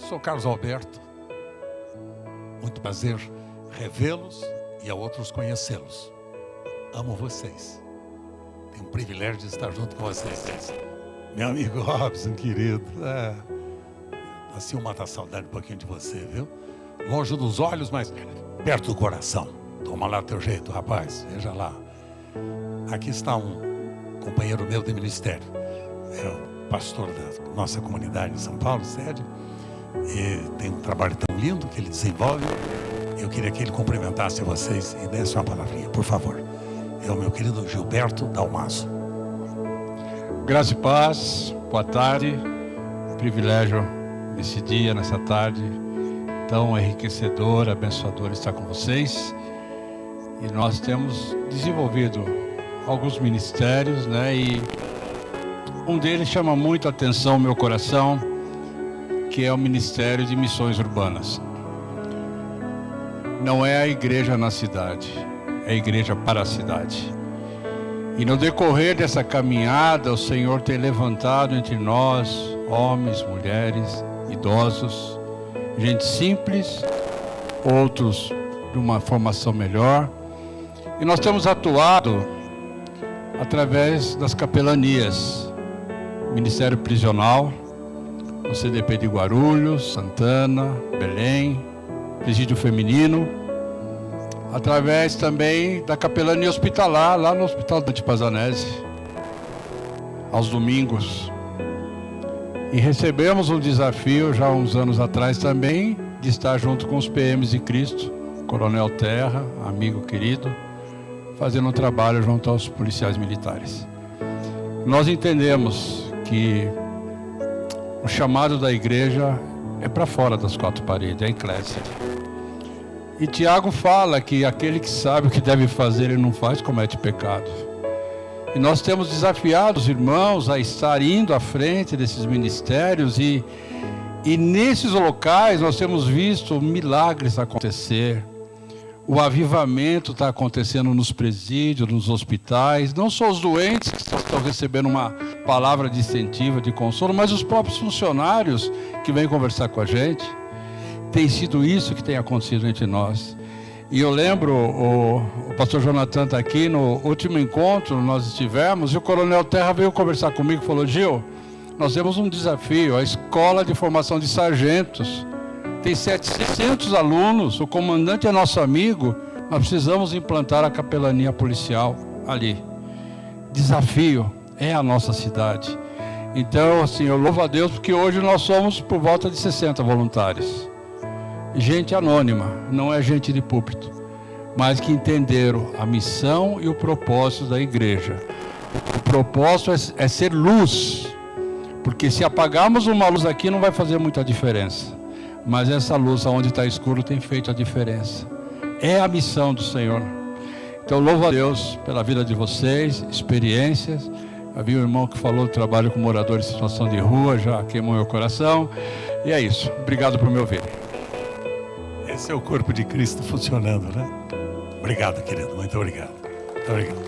Sou Carlos Alberto, muito prazer revê-los e a outros conhecê-los. Amo vocês, tenho o privilégio de estar junto com vocês. Meu amigo Robson, querido, assim eu mato a saudade um pouquinho de você, viu? Longe dos olhos, mas perto do coração. Toma lá teu jeito, rapaz, veja lá. Aqui está um companheiro meu de ministério, é o pastor da nossa comunidade em São Paulo, sede, e tem um trabalho tão lindo que ele desenvolve. Eu queria que ele cumprimentasse vocês e desse uma palavrinha, por favor. É o meu querido Gilberto Dalmaso. Graça e paz, boa tarde. Privilégio nesse dia, nessa tarde tão enriquecedor, abençoador estar com vocês. E nós temos desenvolvido alguns ministérios, né? E um deles chama muito a atenção ao meu coração, que é o Ministério de Missões Urbanas. Não é a igreja na cidade, é a igreja para a cidade. E no decorrer dessa caminhada, o Senhor tem levantado entre nós, homens, mulheres, idosos, gente simples, outros de uma formação melhor. E nós temos atuado através das capelanias, Ministério Prisional, o CDP de Guarulhos, Santana, Belém, Presídio Feminino, através também da capelania hospitalar, lá no Hospital Dante Pazanese, aos domingos. E recebemos um desafio, já há uns anos atrás também, de estar junto com os PMs de Cristo, Coronel Terra, amigo querido, fazendo um trabalho junto aos policiais militares. Nós entendemos que o chamado da igreja é para fora das quatro paredes, é a eclésia. E Tiago fala que aquele que sabe o que deve fazer e não faz, comete pecado. E nós temos desafiado os irmãos a estar indo à frente desses ministérios e nesses locais nós temos visto milagres acontecer. O avivamento está acontecendo nos presídios, nos hospitais, não só os doentes que estão recebendo uma palavra de incentivo, de consolo, mas os próprios funcionários que vêm conversar com a gente. Tem sido isso que tem acontecido entre nós. E eu lembro, o pastor Jonathan está aqui, no último encontro nós estivemos, e o Coronel Terra veio conversar comigo e falou: Gil, nós temos um desafio, a Escola de Formação de Sargentos tem 700 alunos, o comandante é nosso amigo, nós precisamos implantar a capelania policial ali. Desafio é a nossa cidade. Então, assim, eu louvo a Deus porque hoje nós somos por volta de 60 voluntários. Gente anônima, não é gente de púlpito, mas que entenderam a missão e o propósito da igreja. O propósito é ser luz, porque se apagarmos uma luz aqui não vai fazer muita diferença. Mas essa luz onde está escuro tem feito a diferença. É a missão do Senhor. Então louvo a Deus pela vida de vocês, experiências. Havia um irmão que falou do trabalho com moradores em situação de rua, já queimou meu coração. E é isso. Obrigado por me ouvir. Esse é o corpo de Cristo funcionando, né? Obrigado, querido. Muito obrigado. Muito obrigado.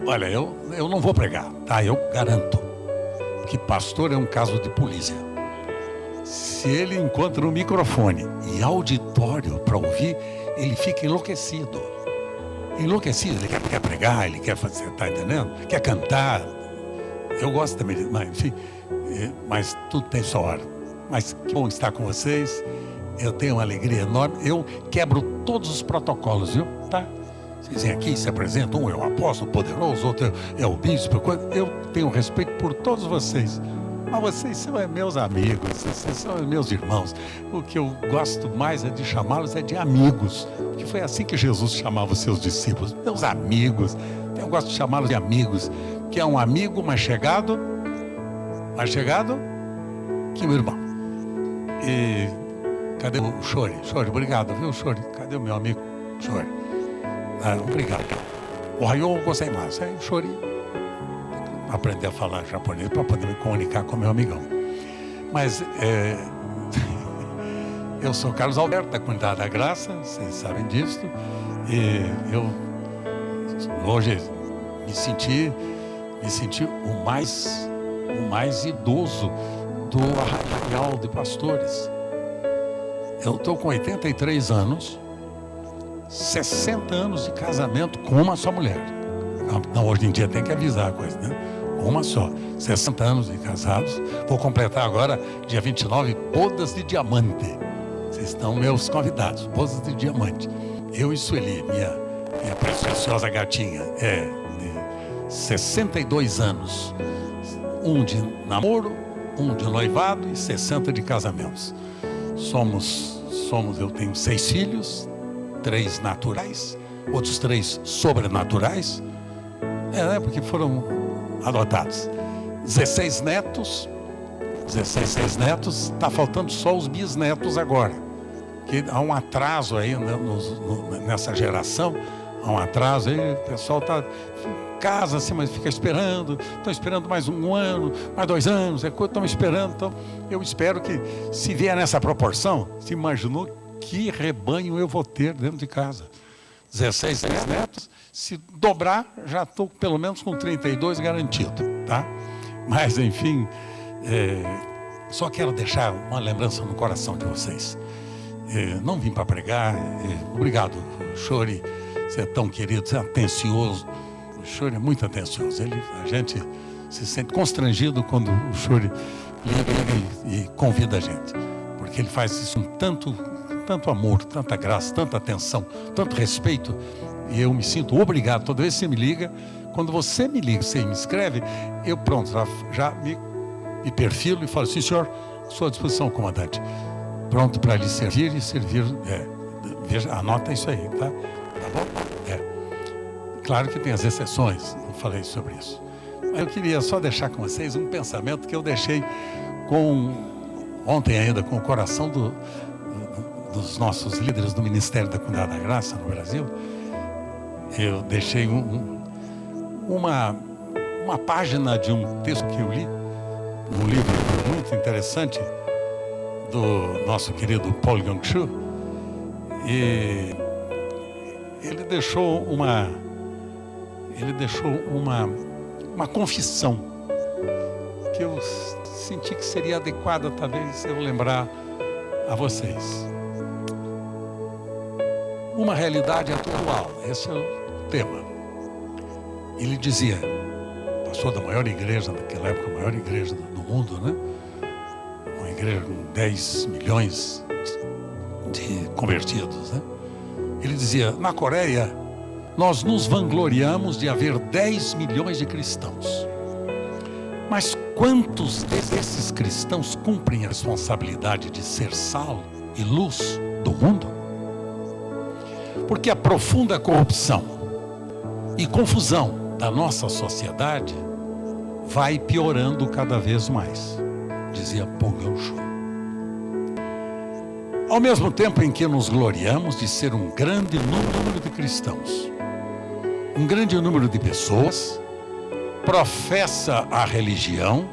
Olha, eu não vou pregar, tá? Eu garanto que pastor é um caso de polícia. Se ele encontra um microfone e auditório para ouvir, ele fica enlouquecido. Enlouquecido, ele quer pregar, ele quer fazer, tá entendendo? Quer cantar. Eu gosto também, mas enfim, mas tudo tem sua hora. Mas que bom estar com vocês. Eu tenho uma alegria enorme. Eu quebro todos os protocolos, viu? Tá? Vocês vêm aqui, se apresentam, um é o apóstolo poderoso, outro é o bispo. Eu tenho respeito por todos vocês. Mas vocês são meus amigos, vocês são meus irmãos. O que eu gosto mais é de chamá-los de amigos. Porque foi assim que Jesus chamava os seus discípulos, meus amigos. Eu gosto de chamá-los de amigos, que é um amigo mais chegado que o irmão. E cadê o Chore? Chore, obrigado, viu, Chore? Cadê o meu amigo Chore? Obrigado. O Rayon eu gostei mais, hein, Chore? Aprender a falar japonês para poder me comunicar com meu amigão. Mas eu sou Carlos Alberto, da Comunidade da Graça, vocês sabem disso. E eu hoje me senti o mais idoso do Arraial de Pastores. Eu estou com 83 anos, 60 anos de casamento com uma só mulher. Não, hoje em dia tem que avisar a coisa, né? Uma só. 60 anos de casados. Vou completar agora, dia 29, bodas de diamante. Vocês estão meus convidados, bodas de diamante. Eu e Sueli, minha preciosa gatinha, de 62 anos. Um de namoro, um de noivado e 60 de casamentos. Eu tenho 6 filhos, 3 naturais, outros 3 sobrenaturais. Porque foram adotados. 16 netos, está faltando só os bisnetos agora. Que há um atraso aí nessa geração, há um atraso aí, o pessoal está casa assim, mas fica esperando, estão esperando mais um ano, mais 2 anos, estão esperando. Então, eu espero que, se vier nessa proporção, se imaginou que rebanho eu vou ter dentro de casa. 16 netos, se dobrar, já estou pelo menos com 32 garantido, tá? Mas, enfim, só quero deixar uma lembrança no coração de vocês. Não vim para pregar. Obrigado, Chori, você é tão querido, você é atencioso. O Chori é muito atencioso. A gente se sente constrangido quando o Chori liga e convida a gente, porque ele faz isso com tanto amor, tanta graça, tanta atenção, tanto respeito, e eu me sinto obrigado. Toda vez que você me liga, quando você me liga, você me escreve, eu pronto, já me perfilo e falo: sim, senhor, à sua disposição, comandante, pronto para lhe servir e servir. Veja, anota isso aí, tá? Tá bom? Claro que tem as exceções, não falei sobre isso, mas eu queria só deixar com vocês um pensamento que eu deixei ontem ainda com o coração dos nossos líderes do Ministério da Comunidade da Graça no Brasil. Eu deixei uma página de um texto que eu li, um livro muito interessante do nosso querido Paul Yong-Soo, e ele deixou uma confissão que eu senti que seria adequada, talvez, eu lembrar a vocês. Uma realidade atual, esse é o tema. Ele dizia, pastor da maior igreja naquela época, a maior igreja do mundo, né? Uma igreja com 10 milhões de convertidos, né? Ele dizia: na Coreia, nós nos vangloriamos de haver 10 milhões de cristãos. Mas quantos desses cristãos cumprem a responsabilidade de ser sal e luz do mundo? Porque a profunda corrupção e confusão da nossa sociedade vai piorando cada vez mais, dizia Paul Yong-Soo. Ao mesmo tempo em que nos gloriamos de ser um grande número de cristãos, um grande número de pessoas professa a religião,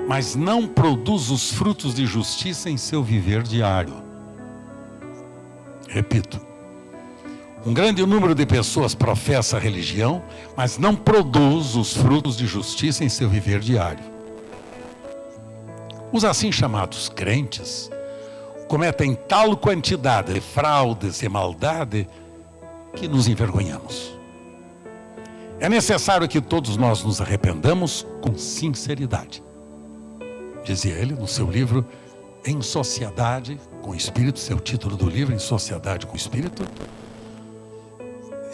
mas não produz os frutos de justiça em seu viver diário. Repito, um grande número de pessoas professa a religião, mas não produz os frutos de justiça em seu viver diário. Os assim chamados crentes cometem tal quantidade de fraudes e maldade que nos envergonhamos. É necessário que todos nós nos arrependamos com sinceridade, dizia ele no seu livro Em Sociedade com o Espírito, seu título do livro, Em Sociedade com o Espírito,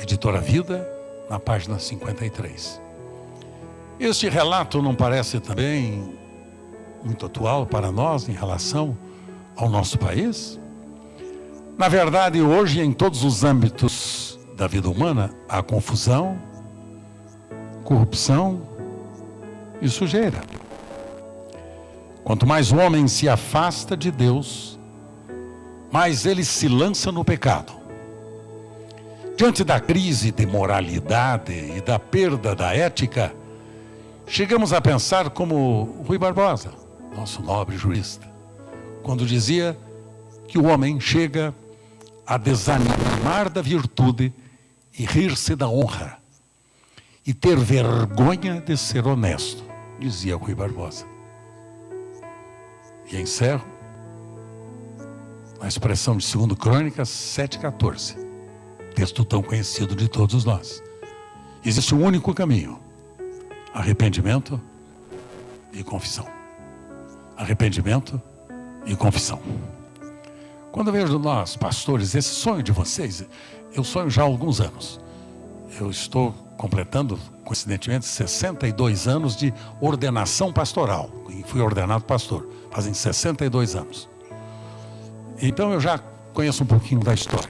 Editora Vida, na página 53. Este relato não parece também muito atual para nós em relação ao nosso país? Na verdade, hoje, em todos os âmbitos da vida humana, há confusão, corrupção e sujeira. Quanto mais o homem se afasta de Deus, mais ele se lança no pecado. Diante da crise de moralidade e da perda da ética, chegamos a pensar como Rui Barbosa, nosso nobre jurista, quando dizia que o homem chega a desanimar da virtude e rir-se da honra, e ter vergonha de ser honesto, dizia Rui Barbosa. E encerro a expressão de 2 Crônicas 7,14. Texto tão conhecido de todos nós. Existe um único caminho: arrependimento e confissão. Arrependimento e confissão. Quando eu vejo nós, pastores, esse sonho de vocês, eu sonho já há alguns anos. Eu estou completando, coincidentemente, 62 anos de ordenação pastoral. E fui ordenado pastor, fazem 62 anos. Então eu já conheço um pouquinho da história.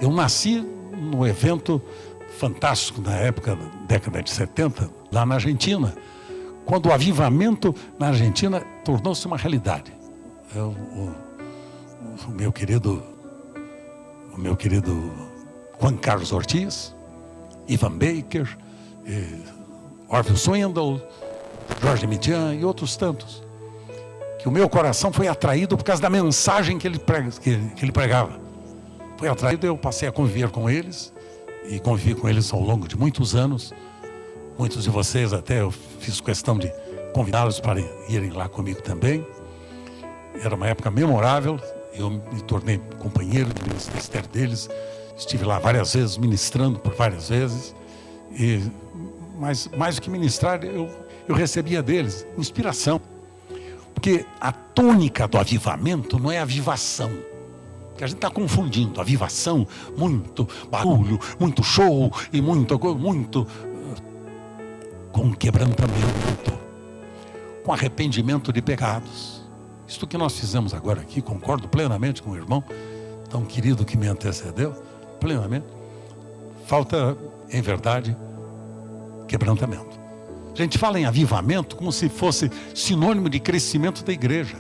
Eu nasci no evento fantástico, na época, década de 70, lá na Argentina, quando o avivamento na Argentina tornou-se uma realidade. O meu querido Juan Carlos Ortiz, Ivan Baker, Orville Swindle, Jorge Midian e outros tantos, que o meu coração foi atraído por causa da mensagem que ele pregava. Foi atraído, eu passei a conviver com eles, e convivi com eles ao longo de muitos anos. Muitos de vocês até eu fiz questão de convidá-los para irem lá comigo também. Era uma época memorável, eu me tornei companheiro de ministério deles, estive lá várias vezes, ministrando por várias vezes, mas mais do que ministrar, eu recebia deles inspiração. Porque a tônica do avivamento não é avivação, que a gente está confundindo avivação, muito barulho, muito show e muito com quebrantamento, com arrependimento de pecados. Isto que nós fizemos agora aqui, concordo plenamente com o irmão tão querido que me antecedeu, plenamente. Falta, em verdade, quebrantamento. A gente fala em avivamento como se fosse sinônimo de crescimento da igreja.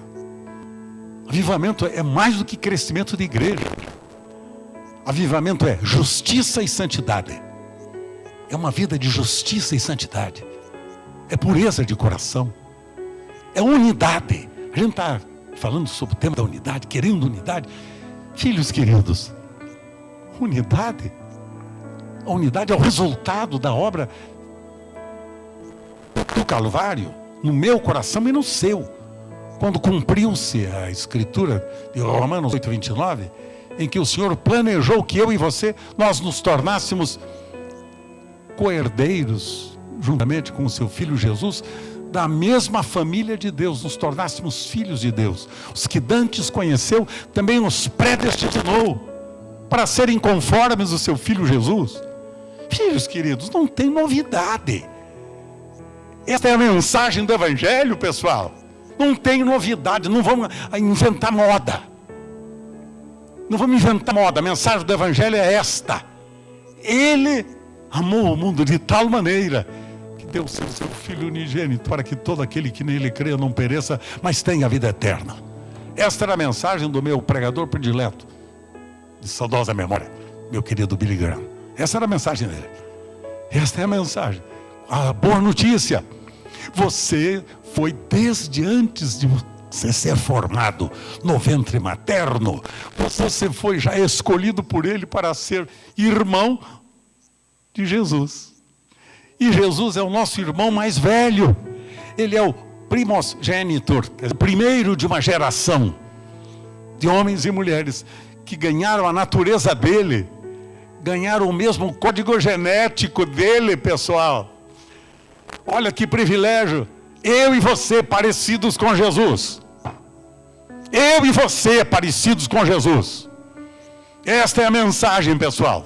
Avivamento é mais do que crescimento de igreja. Avivamento é justiça e santidade. É uma vida de justiça e santidade. É pureza de coração. É unidade. A gente está falando sobre o tema da unidade, querendo unidade. Filhos queridos, unidade. A unidade é o resultado da obra do Calvário, no meu coração e no seu. Quando cumpriu-se a escritura de Romanos 8:29, em que o Senhor planejou que eu e você, nós nos tornássemos co-herdeiros, juntamente com o seu Filho Jesus, da mesma família de Deus, nos tornássemos filhos de Deus. Os que dantes conheceu, também os predestinou para serem conformes ao seu Filho Jesus. Filhos queridos, não tem novidade. Esta é a mensagem do Evangelho, pessoal. Não tem novidade, não vamos inventar moda. Não vamos inventar moda, a mensagem do Evangelho é esta. Ele amou o mundo de tal maneira que deu o seu Filho unigênito para que todo aquele que nele creia não pereça, mas tenha a vida eterna. Esta era a mensagem do meu pregador predileto, de saudosa memória, meu querido Billy Graham. Essa era a mensagem dele. Esta é a mensagem. A boa notícia. Você foi desde antes de você ser formado no ventre materno. Você foi já escolhido por Ele para ser irmão de Jesus. E Jesus é o nosso irmão mais velho. Ele é o primogênitor, o primeiro de uma geração de homens e mulheres que ganharam a natureza dele, ganharam o mesmo código genético dele, pessoal. Olha que privilégio. Eu e você parecidos com Jesus. Eu e você parecidos com Jesus. Esta é a mensagem, pessoal.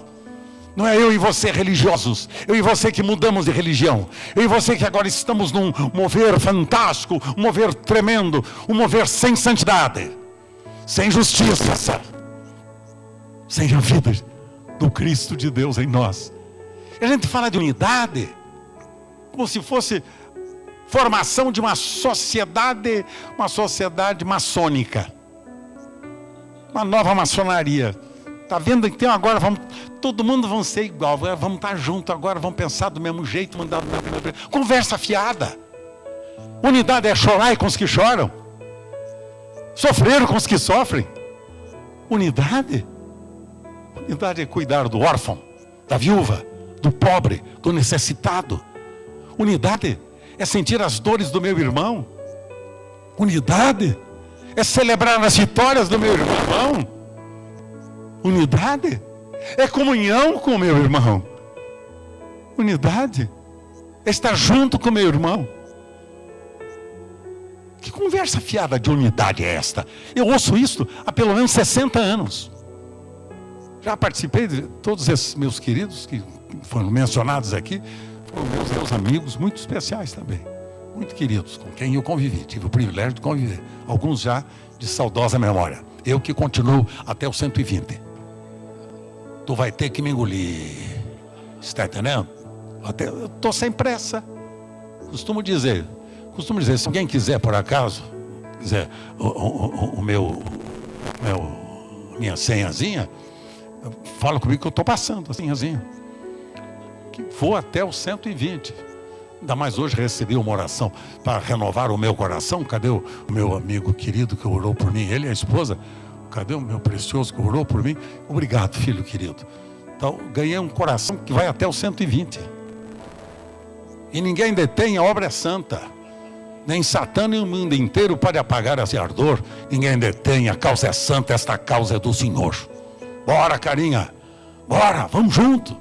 Não é eu e você religiosos. Eu e você que mudamos de religião. Eu e você que agora estamos num mover fantástico, um mover tremendo, um mover sem santidade, sem justiça, sem a vida do Cristo de Deus em nós. A gente fala de unidade como se fosse formação de uma sociedade maçônica, uma nova maçonaria. Está vendo? Então agora todo mundo vão ser igual, vamos estar juntos agora, vamos pensar do mesmo jeito, vamos dar do mesmo jeito. Conversa fiada. Unidade é chorar com os que choram, sofrer com os que sofrem. Unidade é cuidar do órfão, da viúva, do pobre, do necessitado. Unidade é sentir as dores do meu irmão. Unidade É celebrar as vitórias do meu irmão. Unidade. É comunhão com o meu irmão. Unidade. É estar junto com o meu irmão. Que conversa fiada de unidade é esta? Eu ouço isso há pelo menos 60 anos. Já participei de todos esses meus queridos que foram mencionados aqui. Foram meus amigos muito especiais também. Muito queridos, com quem eu convivi. Tive o privilégio de conviver. Alguns já de saudosa memória. Eu que continuo até os 120. Tu vai ter que me engolir. Está entendendo? Eu estou sem pressa. Costumo dizer, se alguém quiser, por acaso, quiser minha senhazinha, fala comigo que eu estou passando a senhazinha. Que vou até os 120. Ainda mais hoje recebi uma oração para renovar o meu coração. Cadê o meu amigo querido que orou por mim? Ele e a esposa. Cadê o meu precioso que orou por mim? Obrigado, filho querido. Então, ganhei um coração que vai até os 120. E ninguém detém, a obra é santa. Nem Satã nem o mundo inteiro pode apagar esse ardor. Ninguém detém, a causa é santa, esta causa é do Senhor. Bora, carinha. Bora, vamos junto.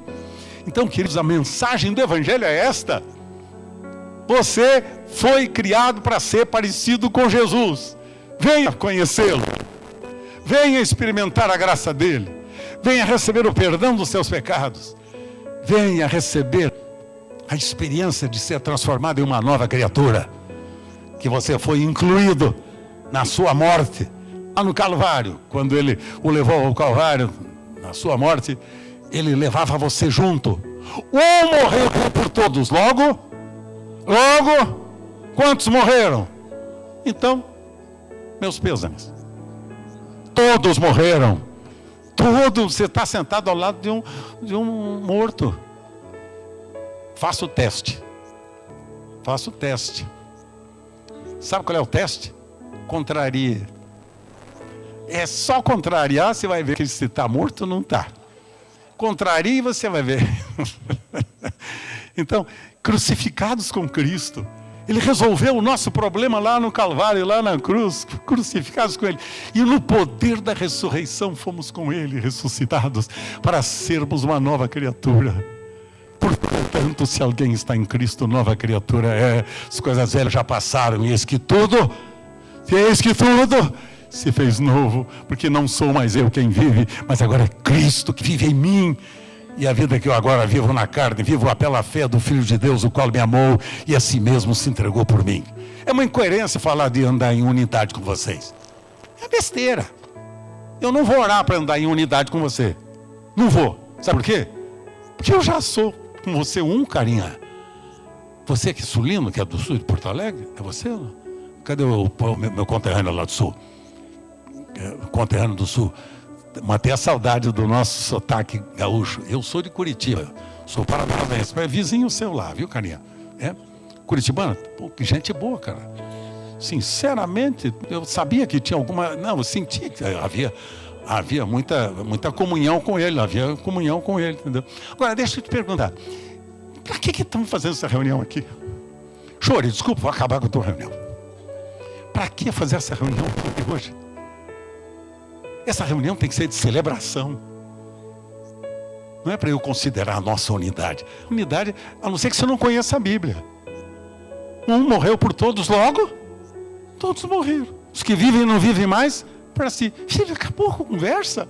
Então, queridos, a mensagem do Evangelho é esta. Você foi criado para ser parecido com Jesus. Venha conhecê-lo. Venha experimentar a graça dele. Venha receber o perdão dos seus pecados. Venha receber a experiência de ser transformado em uma nova criatura. Que você foi incluído na sua morte, lá no Calvário. Quando ele o levou ao Calvário, na sua morte, ele levava você junto. Morreu por todos. Logo, quantos morreram? Então, meus pêsames. Todos morreram. Todos. Você está sentado ao lado de um morto. Faça o teste. Sabe qual é o teste? Contraria. É só contrariar, você vai ver que se está morto ou não está. Contrarie e você vai ver. Então, crucificados com Cristo. Ele resolveu o nosso problema lá no Calvário, lá na cruz, crucificados com Ele. E no poder da ressurreição fomos com Ele ressuscitados para sermos uma nova criatura. Portanto, se alguém está em Cristo, nova criatura é. As coisas velhas já passaram e eis que tudo se fez novo. Porque não sou mais eu quem vive, mas agora é Cristo que vive em mim. E a vida que eu agora vivo na carne, vivo pela fé do Filho de Deus, o qual me amou e a si mesmo se entregou por mim. É uma incoerência falar de andar em unidade com vocês. É besteira. Eu não vou orar para andar em unidade com você. Não vou. Sabe por quê? Porque eu já sou com você carinha. Você que é sulino, que é do sul de Porto Alegre? É você? Cadê o meu conterrâneo lá do sul? Conterrâneo do sul. Matei a saudade do nosso sotaque gaúcho. Eu sou de Curitiba, sou paranaense, mas é vizinho seu lá, viu, carinha? É? Curitibano? Pô, que gente boa, cara. Sinceramente, eu sabia que tinha alguma... Não, eu senti que havia muita comunhão com ele, entendeu? Agora, deixa eu te perguntar, para que estamos fazendo essa reunião aqui? Chore, desculpa, vou acabar com a tua reunião. Para que fazer essa reunião aqui hoje? Essa reunião tem que ser de celebração. Não é para eu considerar a nossa unidade. Unidade, a não ser que você não conheça a Bíblia. Um morreu por todos, logo, todos morreram. Os que vivem e não vivem mais, para si. Filho, acabou a conversa.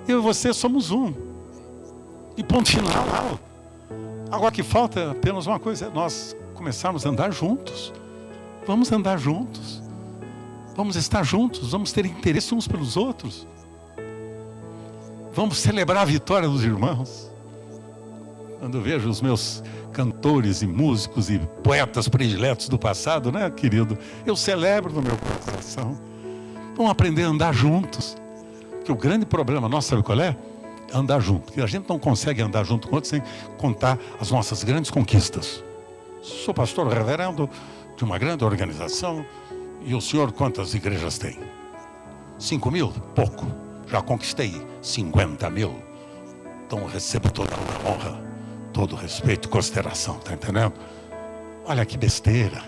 Eu e você somos um. E ponto final. Agora que falta apenas uma coisa, é nós começarmos a andar juntos. Vamos andar juntos. Vamos estar juntos, vamos ter interesse uns pelos outros. Vamos celebrar a vitória dos irmãos. Quando eu vejo os meus cantores e músicos e poetas prediletos do passado, né, querido? Eu celebro no meu coração. Vamos aprender a andar juntos. Porque o grande problema nosso, sabe qual é? Andar junto. Porque a gente não consegue andar junto com outros sem contar as nossas grandes conquistas. Sou pastor reverendo de uma grande organização. E o senhor quantas igrejas tem? 5.000? Pouco. Já conquistei 50.000. Então eu recebo toda a honra, todo o respeito e consideração, tá entendendo? Olha que besteira.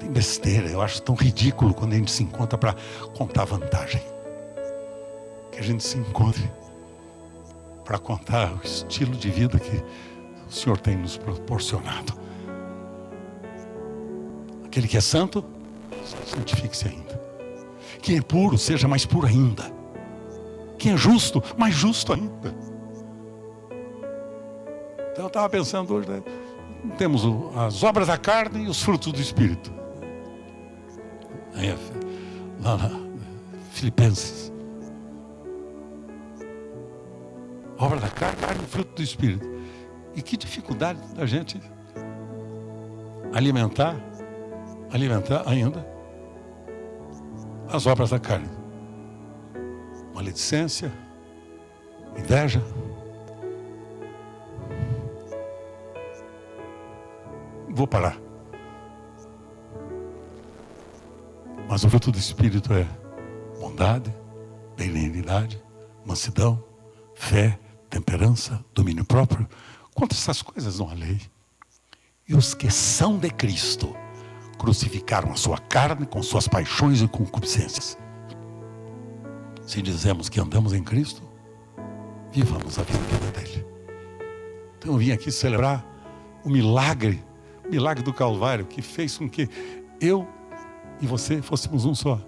tem besteira. Eu acho tão ridículo quando a gente se encontra para contar vantagem. Que a gente se encontre para contar o estilo de vida que o Senhor tem nos proporcionado. Aquele que é santo, santifique-se ainda. Quem é puro, seja mais puro ainda. Quem é justo, mais justo ainda. Então eu estava pensando hoje, né? Temos as obras da carne e os frutos do Espírito. Aí, lá na Filipenses. Obra da carne e fruto do Espírito. E que dificuldade da gente alimentar ainda as obras da carne. Maledicência, inveja. Vou parar. Mas o fruto do Espírito é bondade, benignidade, mansidão, fé, temperança, domínio próprio. Contra essas coisas não há lei. E os que são de Cristo crucificaram a sua carne com suas paixões e concupiscências. Se dizemos que andamos em Cristo, vivamos a vida dele. Então eu vim aqui celebrar o milagre do Calvário, que fez com que eu e você fôssemos um só.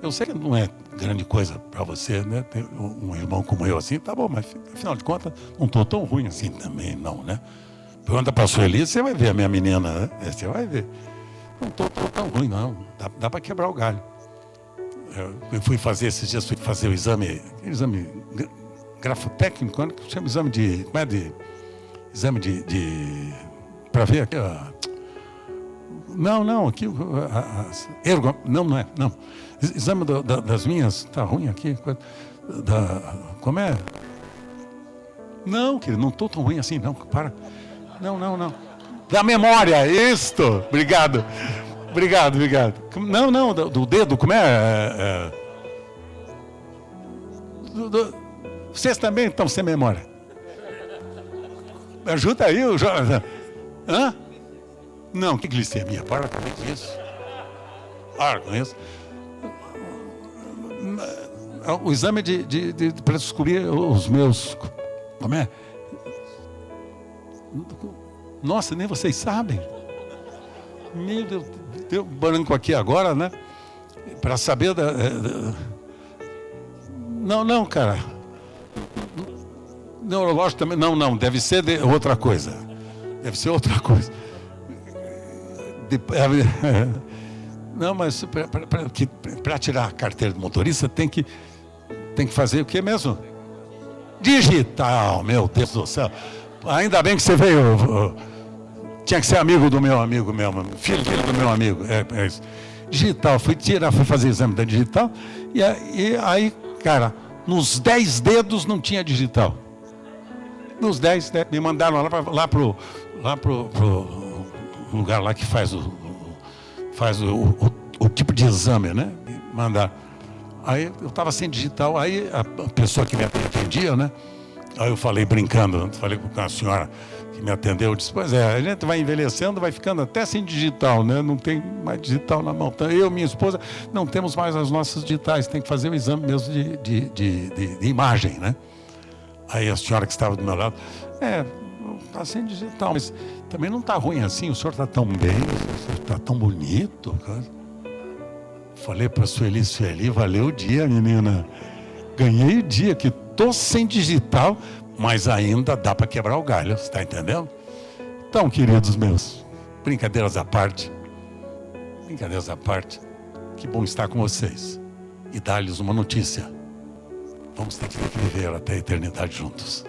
Eu sei que não é grande coisa para você, né? Ter um irmão como eu assim, tá bom, mas afinal de contas, não estou tão ruim assim também, não, né? Pergunta para a Sueli, você vai ver a minha menina, né? Você vai ver. Não estou tão ruim, não. Dá para quebrar o galho. Eu fui fazer esses dias, o exame grafotécnico, né? Que chama exame de... Como é de... Exame de para ver aqui, não, aqui, não é. Exame das minhas, tá ruim aqui, como é? Não, querido, não estou tão ruim assim, não, para. Não. Da memória, isto, obrigado. Não, do dedo, como é? Vocês também estão sem memória. Me ajuda aí, o Jorge. Hã? Não, que glicemia? Para com isso. O exame para descobrir os meus... Como é? Nossa, nem vocês sabem. Meu Deus, deu branco aqui agora, né? Para saber Não, cara. Neurológico também. Não, deve ser outra coisa. Não, mas para tirar a carteira de motorista tem que fazer o que mesmo? Digital, meu Deus do céu. Ainda bem que você veio. Tinha que ser amigo do meu amigo mesmo, filho do meu amigo. É isso. Digital, fui fazer exame da digital e aí, cara, nos 10 dedos não tinha digital. Nos 10, né, me mandaram lá pro lugar lá que faz o tipo de exame, né? Me mandaram. Aí eu estava sem digital, aí a pessoa que me atendia, né? Aí eu falei brincando, falei com a senhora que me atendeu, eu disse, pois é, a gente vai envelhecendo, vai ficando até sem digital, né? Não tem mais digital na mão. Então, eu e minha esposa não temos mais as nossas digitais, tem que fazer o exame mesmo de imagem, né? Aí a senhora que estava do meu lado, está sem digital, mas também não está ruim assim, o senhor está tão bem, o senhor está tão bonito. Cara. Falei para a Sueli, valeu o dia, menina. Ganhei o dia, que estou sem digital, mas ainda dá para quebrar o galho, você está entendendo? Então, queridos meus, brincadeiras à parte, que bom estar com vocês e dar-lhes uma notícia. Vamos ter que viver até a eternidade juntos.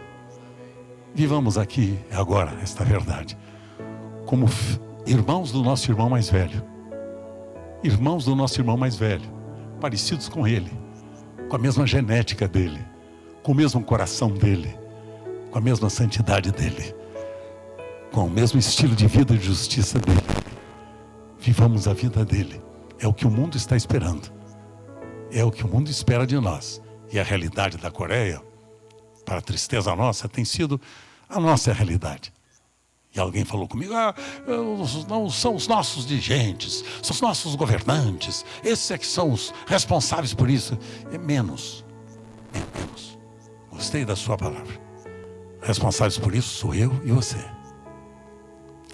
Vivamos aqui agora esta verdade, como irmãos do nosso irmão mais velho. Irmãos do nosso irmão mais velho, parecidos com ele, com a mesma genética dele, com o mesmo coração dele, com a mesma santidade dele, com o mesmo estilo de vida e justiça dele. Vivamos a vida dele. É o que o mundo está esperando. É o que o mundo espera de nós. E a realidade da Coreia, para a tristeza nossa, tem sido a nossa realidade. E alguém falou comigo, não são os nossos dirigentes, são os nossos governantes, esses é que são os responsáveis por isso. É menos. Gostei da sua palavra. Responsáveis por isso sou eu e você.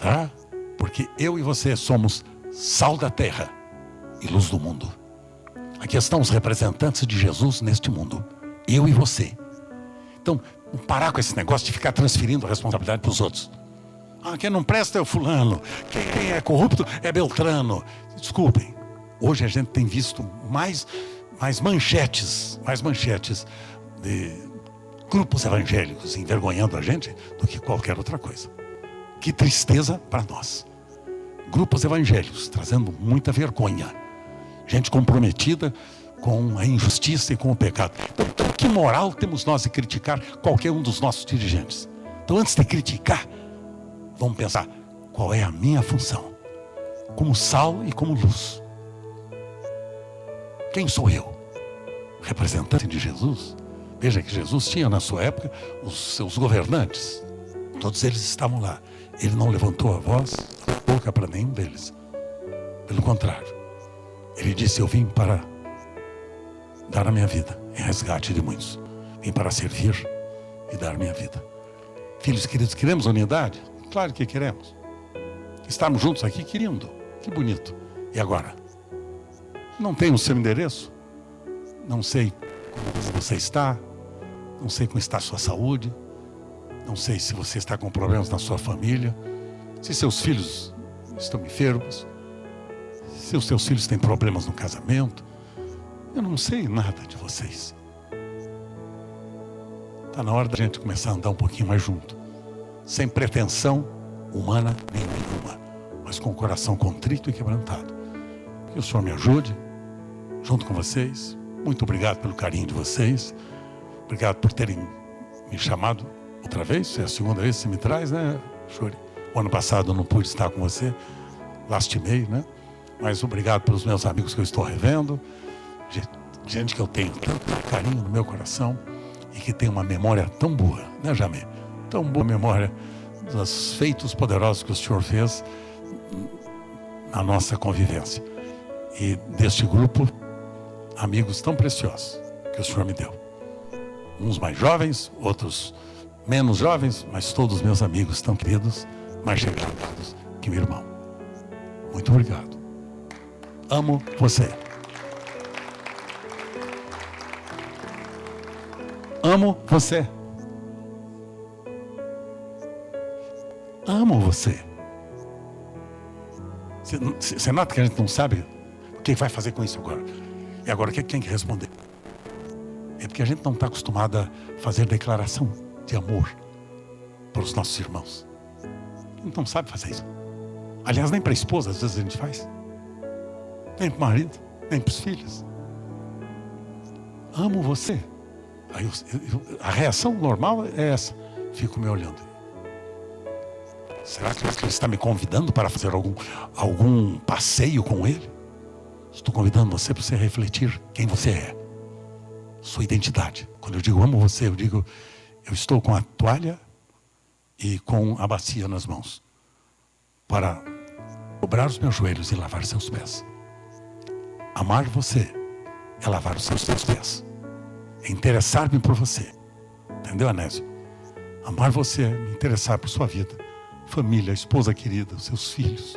Tá? Porque eu e você somos sal da terra e luz do mundo. Aqui estão os representantes de Jesus neste mundo. Eu e você. Então, vamos parar com esse negócio de ficar transferindo a responsabilidade para os outros. Quem não presta é o fulano. Quem é corrupto é Beltrano. Desculpem. Hoje a gente tem visto mais manchetes de grupos evangélicos envergonhando a gente do que qualquer outra coisa. Que tristeza para nós. Grupos evangélicos trazendo muita vergonha. Gente comprometida com a injustiça e com o pecado. Então, que moral temos nós de criticar qualquer um dos nossos dirigentes? Então, antes de criticar, vamos pensar, qual é a minha função? Como sal e como luz. Quem sou eu? Representante de Jesus? Veja que Jesus tinha na sua época os seus governantes. Todos eles estavam lá. Ele não levantou a voz, a boca para nenhum deles. Pelo contrário. Ele disse, eu vim para dar a minha vida em resgate de muitos. Vim para servir e dar a minha vida. Filhos queridos, queremos unidade? Claro que queremos. Estarmos juntos aqui, querido. Que bonito. E agora? Não tenho o seu endereço? Não sei como você está? Não sei como está a sua saúde? Não sei se você está com problemas na sua família? Se seus filhos estão enfermos? Se os seus filhos têm problemas no casamento? Eu não sei nada de vocês. Está na hora da gente começar a andar um pouquinho mais junto. Sem pretensão humana nenhuma, mas com o coração contrito e quebrantado. Que o Senhor me ajude, junto com vocês. Muito obrigado pelo carinho de vocês. Obrigado por terem me chamado outra vez. É a segunda vez que você me traz, né, Chori? O ano passado eu não pude estar com você. Lastimei, né? Mas obrigado pelos meus amigos que eu estou revendo. Gente que eu tenho tanto carinho no meu coração e que tem uma memória tão boa, né, Jamê? Tão boa memória dos feitos poderosos que o Senhor fez na nossa convivência. E deste grupo, amigos tão preciosos que o Senhor me deu. Uns mais jovens, outros menos jovens, mas todos meus amigos tão queridos, mais chegados que meu irmão. Muito obrigado. Amo você. Amo você. Amo você. Você nota que a gente não sabe o que vai fazer com isso agora. E agora, quem tem que responder? É porque a gente não está acostumado a fazer declaração de amor para os nossos irmãos. A gente não sabe fazer isso. Aliás, nem para a esposa, às vezes a gente faz. Nem para o marido, nem para os filhos. Amo você. Aí a reação normal é essa. Fico me olhando. Será que ele está me convidando para fazer algum passeio com ele? Estou convidando você para você refletir quem você é. Sua identidade. Quando eu digo amo você, eu digo eu estou com a toalha e com a bacia nas mãos para dobrar os meus joelhos e lavar seus pés. Amar você é lavar os seus pés. É interessar-me por você. Entendeu, Anésio? Amar você é me interessar por sua vida. Família, esposa querida, os seus filhos,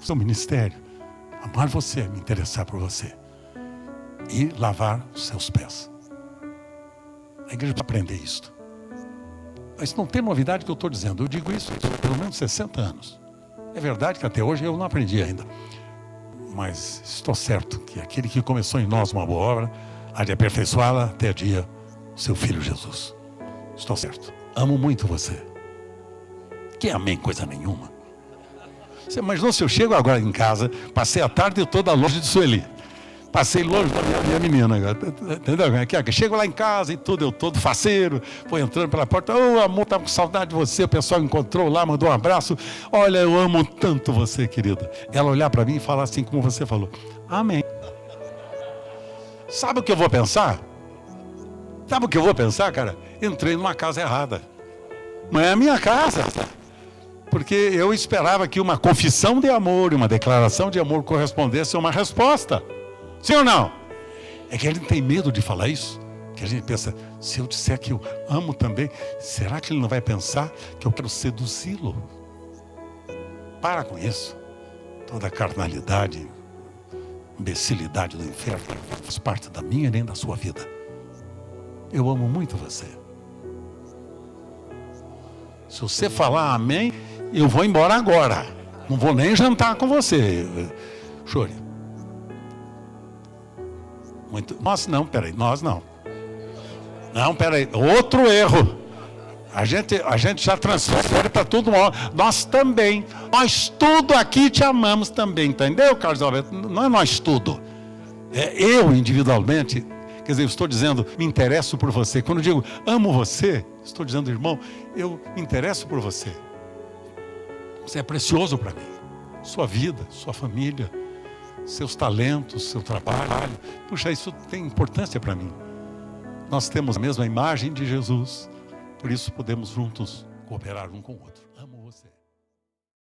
o seu ministério. Amar você é me interessar por você. E lavar os seus pés. A igreja vai aprender isto. Mas não tem novidade que eu estou dizendo. Eu digo isso há pelo menos 60 anos. É verdade que até hoje eu não aprendi ainda. Mas estou certo que aquele que começou em nós uma boa obra há de aperfeiçoá-la até o dia do seu Filho Jesus. Estou certo. Amo muito você. Que amém coisa nenhuma. Você imaginou se eu chego agora em casa, passei a tarde toda longe de Sueli. Passei longe da minha menina. Entendeu? Chego lá em casa e tudo, eu todo faceiro, vou entrando pela porta. Ô, amor, estava com saudade de você. O pessoal encontrou lá, mandou um abraço. Olha, eu amo tanto você, querida. Ela olhar para mim e falar assim como você falou. Amém. Sabe o que eu vou pensar? Sabe o que eu vou pensar, cara? Entrei numa casa errada. Não é a minha casa. porque eu esperava que uma confissão de amor e uma declaração de amor correspondesse a uma resposta. Sim ou não? É que a gente tem medo de falar isso. Que a gente pensa, se eu disser que eu amo também, será que ele não vai pensar que eu quero seduzi-lo? Para com isso. Toda a carnalidade, imbecilidade do inferno faz parte da minha nem da sua vida. Eu amo muito você. Se você falar amém, eu vou embora agora. Não vou nem jantar com você. Chore. Nós não, peraí, nós não. Não, peraí, outro erro. A gente já transfere para todo mundo. Nós também. Nós tudo aqui te amamos também, entendeu, Carlos Alberto? Não é nós tudo. É eu individualmente. Quer dizer, eu estou dizendo, me interesso por você. Quando eu digo, amo você, estou dizendo, irmão, eu me interesso por você. Você é precioso para mim. Sua vida, sua família, seus talentos, seu trabalho. Puxa, isso tem importância para mim. Nós temos a mesma imagem de Jesus. Por isso podemos juntos cooperar um com o outro. Amo você.